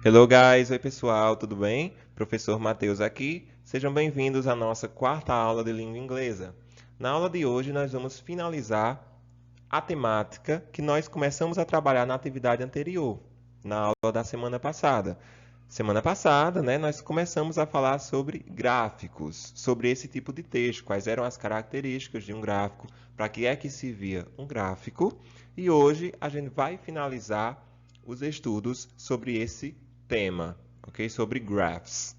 Hello guys, oi pessoal, tudo bem? Professor Matheus aqui. Sejam bem-vindos à nossa quarta aula de língua inglesa. Na aula de hoje nós vamos finalizar a temática que nós começamos a trabalhar na atividade anterior, na aula da semana passada. Semana passada, nós começamos a falar sobre gráficos, sobre esse tipo de texto, quais eram as características de um gráfico, para que é que se via um gráfico. E hoje a gente vai finalizar os estudos sobre esse tema, ok? Sobre graphs.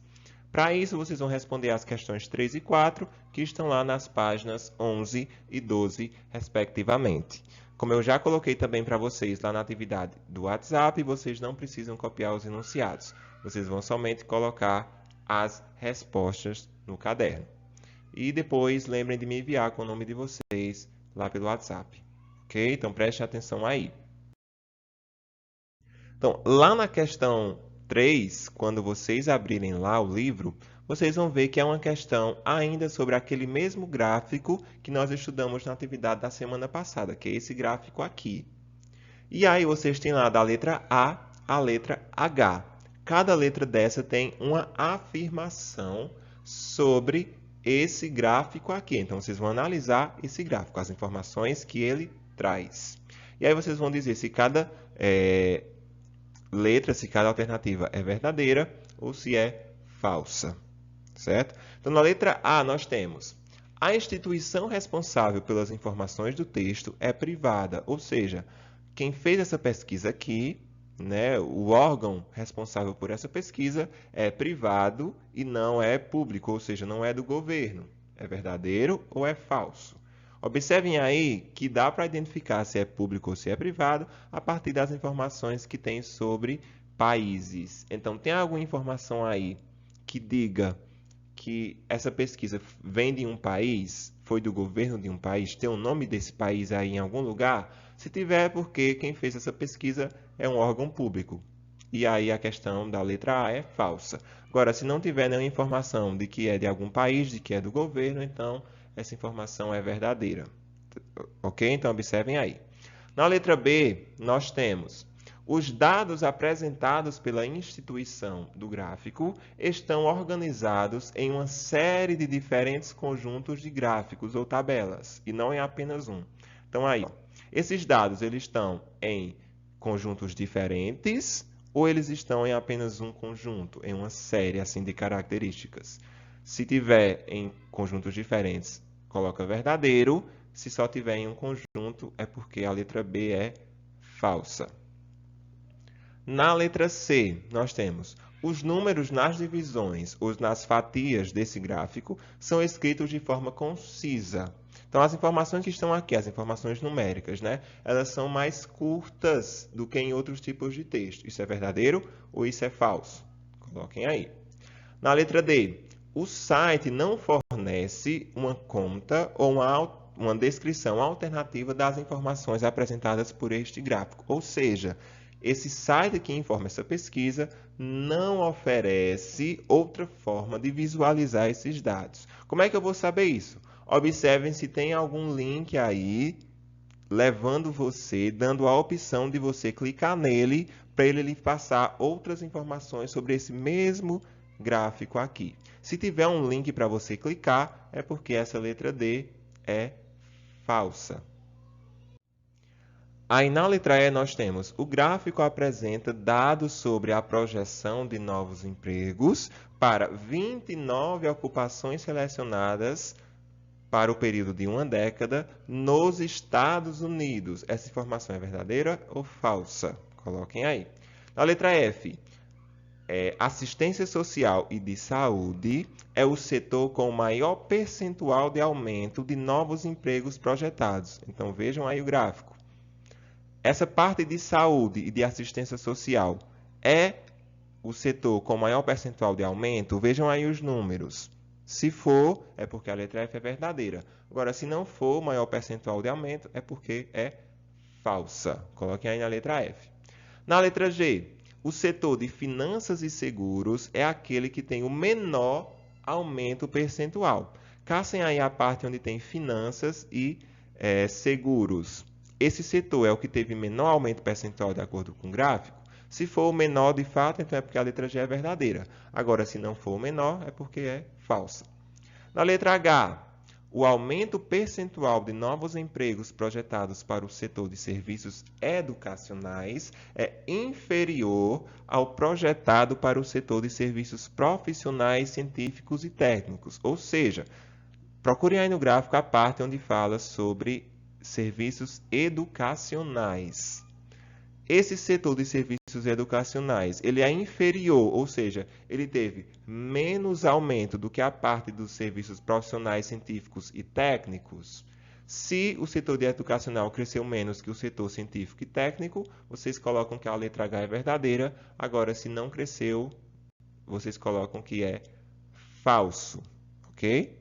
Para isso, vocês vão responder as questões 3 e 4, que estão lá nas páginas 11 e 12, respectivamente. Como eu já coloquei também para vocês lá na atividade do WhatsApp, vocês não precisam copiar os enunciados. Vocês vão somente colocar as respostas no caderno. E depois, lembrem de me enviar com o nome de vocês lá pelo WhatsApp. Ok? Então, prestem atenção aí. Então, lá na questão 3, quando vocês abrirem lá o livro, vocês vão ver que é uma questão ainda sobre aquele mesmo gráfico que nós estudamos na atividade da semana passada, que é esse gráfico aqui. E aí vocês têm lá da letra A à letra H. Cada letra dessa tem uma afirmação sobre esse gráfico aqui. Então, vocês vão analisar esse gráfico, as informações que ele traz. E aí vocês vão dizer se cada letra, se cada alternativa é verdadeira ou se é falsa, certo? Então, na letra A, nós temos: a instituição responsável pelas informações do texto é privada, ou seja, quem fez essa pesquisa aqui, o órgão responsável por essa pesquisa é privado e não é público, ou seja, não é do governo. É verdadeiro ou é falso? Observem aí que dá para identificar se é público ou se é privado a partir das informações que tem sobre países. Então, tem alguma informação aí que diga que essa pesquisa vem de um país, foi do governo de um país, tem o nome desse país aí em algum lugar? Se tiver, é porque quem fez essa pesquisa é um órgão público. E aí a questão da letra A é falsa. Agora, se não tiver nenhuma informação de que é de algum país, de que é do governo, então essa informação é verdadeira. Ok? Então, observem aí. Na letra B, nós temos: os dados apresentados pela instituição do gráfico estão organizados em uma série de diferentes conjuntos de gráficos ou tabelas, e não em apenas um. Então, aí, esses dados eles estão em conjuntos diferentes ou eles estão em apenas um conjunto, em uma série assim de características? Se tiver em conjuntos diferentes, coloca verdadeiro. Se só tiver em um conjunto, é porque a letra B é falsa. Na letra C, nós temos: os números nas divisões ou nas fatias desse gráfico são escritos de forma concisa. Então, as informações que estão aqui, as informações numéricas, elas são mais curtas do que em outros tipos de texto. Isso é verdadeiro ou isso é falso? Coloquem aí. Na letra D, o site não fornece uma conta ou uma descrição alternativa das informações apresentadas por este gráfico. Ou seja, esse site que informa essa pesquisa não oferece outra forma de visualizar esses dados. Como é que eu vou saber isso? Observem se tem algum link aí levando você, dando a opção de você clicar nele para ele lhe passar outras informações sobre esse mesmo gráfico aqui. Se tiver um link para você clicar, é porque essa letra D é falsa. Aí na letra E nós temos: o gráfico apresenta dados sobre a projeção de novos empregos para 29 ocupações selecionadas para o período de uma década nos Estados Unidos. Essa informação é verdadeira ou falsa? Coloquem aí. Na letra F, assistência social e de saúde é o setor com o maior percentual de aumento de novos empregos projetados. Então vejam aí o gráfico. Essa parte de saúde e de assistência social é o setor com maior percentual de aumento? Vejam aí os números. Se for, é porque a letra F é verdadeira. Agora, se não for maior percentual de aumento, é porque é falsa. Coloquem aí na letra F. Na letra G, o setor de finanças e seguros é aquele que tem o menor aumento percentual. Caçem aí a parte onde tem finanças e seguros. Esse setor é o que teve menor aumento percentual de acordo com o gráfico? Se for o menor de fato, então é porque a letra G é verdadeira. Agora, se não for o menor, é porque é falsa. Na letra H, o aumento percentual de novos empregos projetados para o setor de serviços educacionais é inferior ao projetado para o setor de serviços profissionais, científicos e técnicos. Ou seja, procurem aí no gráfico a parte onde fala sobre serviços educacionais. Esse setor de serviços educacionais, ele é inferior, ou seja, ele teve menos aumento do que a parte dos serviços profissionais, científicos e técnicos. Se o setor de educacional cresceu menos que o setor científico e técnico, vocês colocam que a letra H é verdadeira. Agora, se não cresceu, vocês colocam que é falso, ok?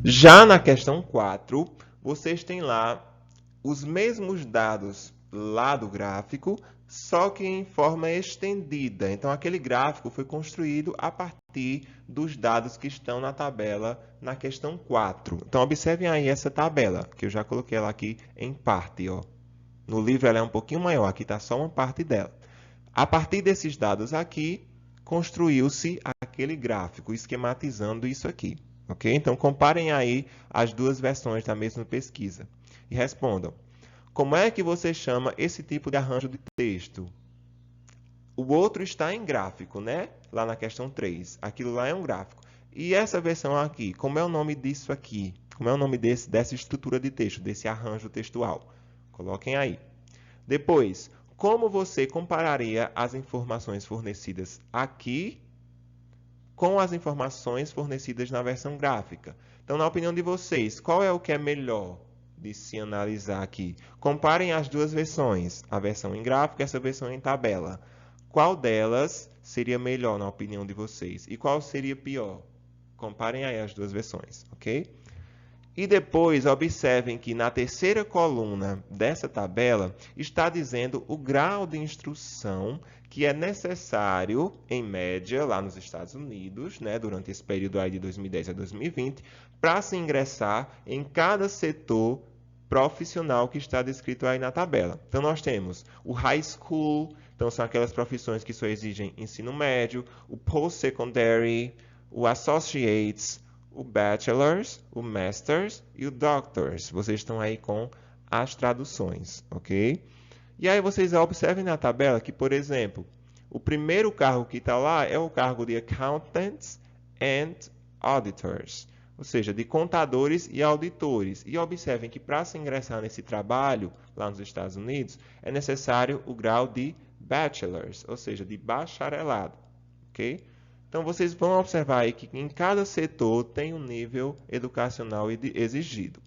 Já na questão 4, vocês têm lá os mesmos dados lá do gráfico, só que em forma estendida. Então, aquele gráfico foi construído a partir dos dados que estão na tabela na questão 4. Então, observem aí essa tabela, que eu já coloquei ela aqui em parte. Ó. No livro ela é um pouquinho maior, aqui está só uma parte dela. A partir desses dados aqui, construiu-se aquele gráfico, esquematizando isso aqui. Ok? Então, comparem aí as duas versões da mesma pesquisa e respondam. Como é que você chama esse tipo de arranjo de texto? O outro está em gráfico, né? Lá na questão 3. Aquilo lá é um gráfico. E essa versão aqui, como é o nome disso aqui? Como é o nome dessa estrutura de texto, desse arranjo textual? Coloquem aí. Depois, como você compararia as informações fornecidas aqui com as informações fornecidas na versão gráfica? Então, na opinião de vocês, qual é o que é melhor de se analisar aqui? Comparem as duas versões, a versão em gráfico e essa versão em tabela. Qual delas seria melhor na opinião de vocês? E qual seria pior? Comparem aí as duas versões, ok? E depois, observem que na terceira coluna dessa tabela está dizendo o grau de instrução que é necessário, em média, lá nos Estados Unidos, né, durante esse período aí de 2010 a 2020, para se ingressar em cada setor profissional que está descrito aí na tabela. Então, nós temos o high school, então são aquelas profissões que só exigem ensino médio, o post-secondary, o associates, o bachelor's, o master's e o doctor's. Vocês estão aí com as traduções, ok? E aí vocês observem na tabela que, por exemplo, o primeiro cargo que está lá é o cargo de accountants and auditors, ou seja, de contadores e auditores. E observem que para se ingressar nesse trabalho lá nos Estados Unidos, é necessário o grau de bachelor's, ou seja, de bacharelado, ok? Então, vocês vão observar aí que em cada setor tem um nível educacional exigido.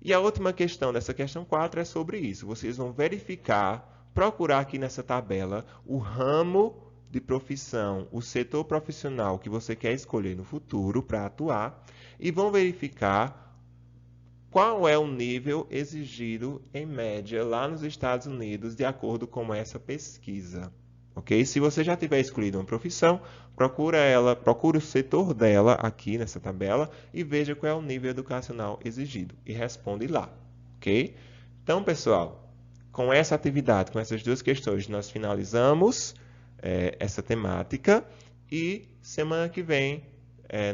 E a última questão dessa questão 4 é sobre isso. Vocês vão verificar, procurar aqui nessa tabela o ramo de profissão, o setor profissional que você quer escolher no futuro para atuar e vão verificar qual é o nível exigido em média lá nos Estados Unidos de acordo com essa pesquisa. Ok? Se você já tiver escolhido uma profissão, procura o setor dela aqui nessa tabela e veja qual é o nível educacional exigido e responde lá. Ok? Então, pessoal, com essa atividade, com essas duas questões, nós finalizamos essa temática e semana que vem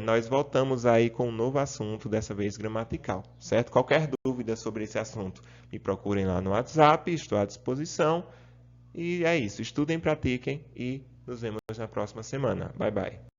nós voltamos aí com um novo assunto, dessa vez gramatical, certo? Qualquer dúvida sobre esse assunto, me procurem lá no WhatsApp, estou à disposição. E é isso. Estudem, pratiquem e nos vemos na próxima semana. Bye, bye.